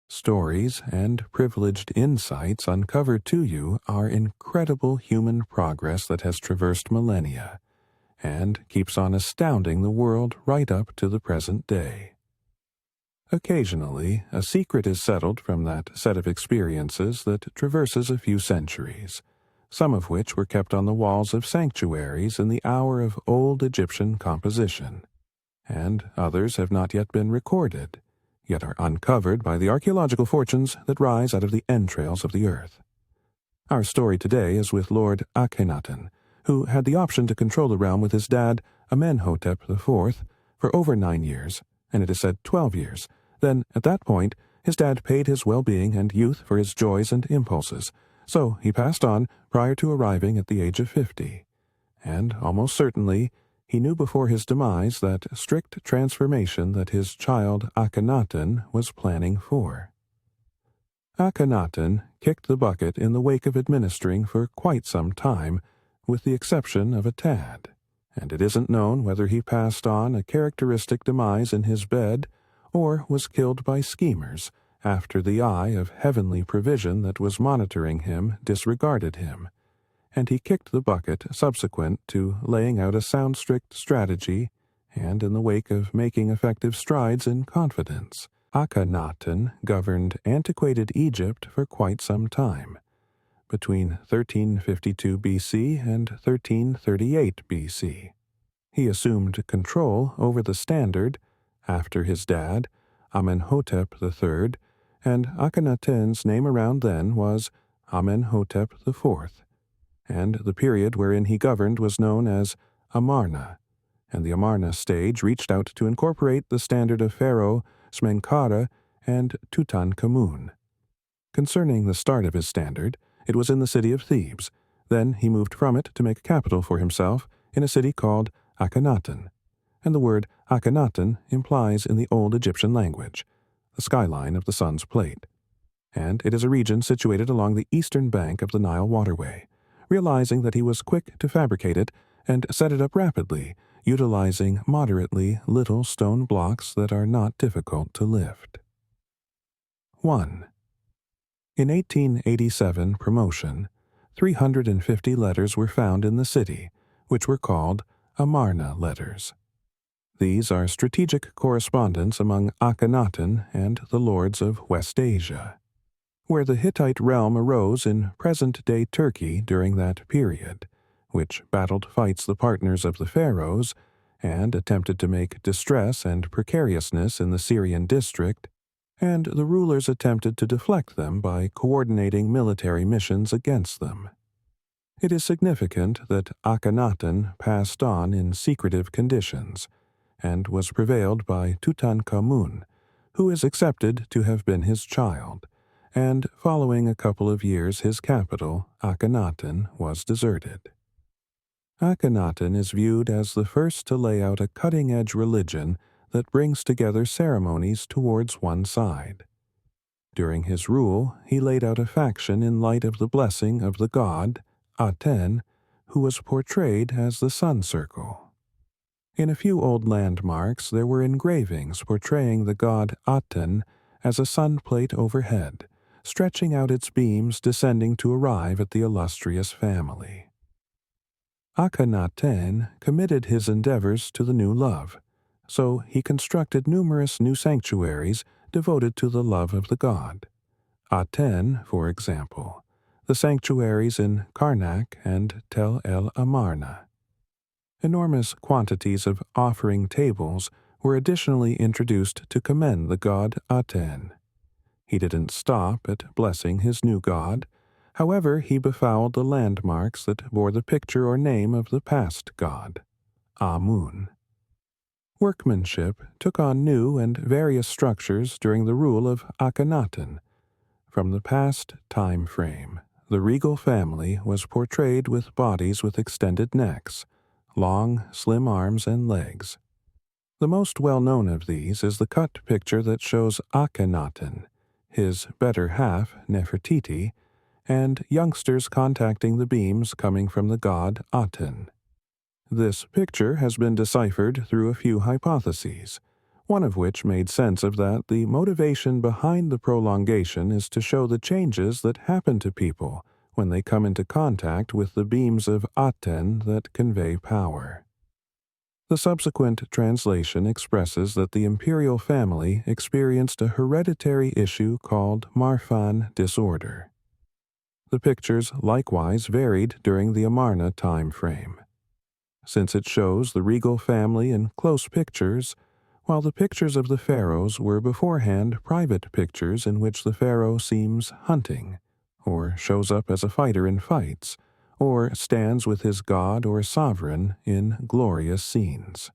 Stories and privileged insights uncovered to you are incredible human progress that has traversed millennia and keeps on astounding the world right up to the present day. Occasionally, a secret is settled from that set of experiences that traverses a few centuries, some of which were kept on the walls of sanctuaries in the hour of old Egyptian composition, and others have not yet been recorded, yet are uncovered by the archaeological fortunes that rise out of the entrails of the earth. Our story today is with Lord Akhenaten, who had the option to control the realm with his dad, Amenhotep IV, for over 9 years, and it is said 12 years. Then, at that point, his dad paid his well-being and youth for his joys and impulses, so he passed on prior to arriving at the age of 50. And, almost certainly, he knew before his demise that strict transformation that his child Akhenaten was planning for. Akhenaten kicked the bucket in the wake of administering for quite some time, with the exception of a tad, and it isn't known whether he passed on a characteristic demise in his bed or was killed by schemers after the eye of heavenly provision that was monitoring him disregarded him, and he kicked the bucket subsequent to laying out a sound strict strategy and in the wake of making effective strides in confidence. Akhenaten governed antiquated Egypt for quite some time, between 1352 BC and 1338 BC. He assumed control over the standard after his dad, Amenhotep III, and Akhenaten's name around then was Amenhotep IV, and the period wherein he governed was known as Amarna, and the Amarna stage reached out to incorporate the standard of Pharaoh Smenkhare and Tutankhamun. Concerning the start of his standard, it was in the city of Thebes. Then he moved from it to make a capital for himself in a city called Akhenaten, and the word Akhenaten implies in the Old Egyptian language, the skyline of the sun's plate, and it is a region situated along the eastern bank of the Nile waterway. Realizing that he was quick to fabricate it and set it up rapidly, utilizing moderately little stone blocks that are not difficult to lift. 1. In 1887 promotion, 350 letters were found in the city, which were called Amarna letters. These are strategic correspondence among Akhenaten and the lords of West Asia, where the Hittite realm arose in present-day Turkey during that period, which battled fights the partners of the pharaohs and attempted to make distress and precariousness in the Syrian district, and the rulers attempted to deflect them by coordinating military missions against them. It is significant that Akhenaten passed on in secretive conditions, and was prevailed by Tutankhamun, who is accepted to have been his child, and following a couple of years his capital, Akhenaten, was deserted. Akhenaten is viewed as the first to lay out a cutting-edge religion that brings together ceremonies towards one side. During his rule, he laid out a faction in light of the blessing of the god, Aten, who was portrayed as the sun circle. In a few old landmarks there were engravings portraying the god Aten as a sun plate overhead, stretching out its beams descending to arrive at the illustrious family. Akhenaten committed his endeavors to the new love, so he constructed numerous new sanctuaries devoted to the love of the god. Aten, for example, the sanctuaries in Karnak and Tel el Amarna. Enormous quantities of offering tables were additionally introduced to commend the god Aten. He didn't stop at blessing his new god. However, he befouled the landmarks that bore the picture or name of the past god, Amun. Workmanship took on new and various structures during the rule of Akhenaten. From the past time frame, the regal family was portrayed with bodies with extended necks, long, slim arms and legs. The most well-known of these is the cut picture that shows Akhenaten, his better half, Nefertiti, and youngsters contacting the beams coming from the god Aten. This picture has been deciphered through a few hypotheses. one of which made sense of that the motivation behind the prolongation is to show the changes that happen to people when they come into contact with the beams of Aten that convey power. The subsequent translation expresses that the imperial family experienced a hereditary issue called Marfan disorder. The pictures likewise varied during the Amarna time frame, since it shows the regal family in close pictures, while the pictures of the pharaohs were beforehand private pictures in which the pharaoh seems hunting, or shows up as a fighter in fights, or stands with his god or sovereign in glorious scenes.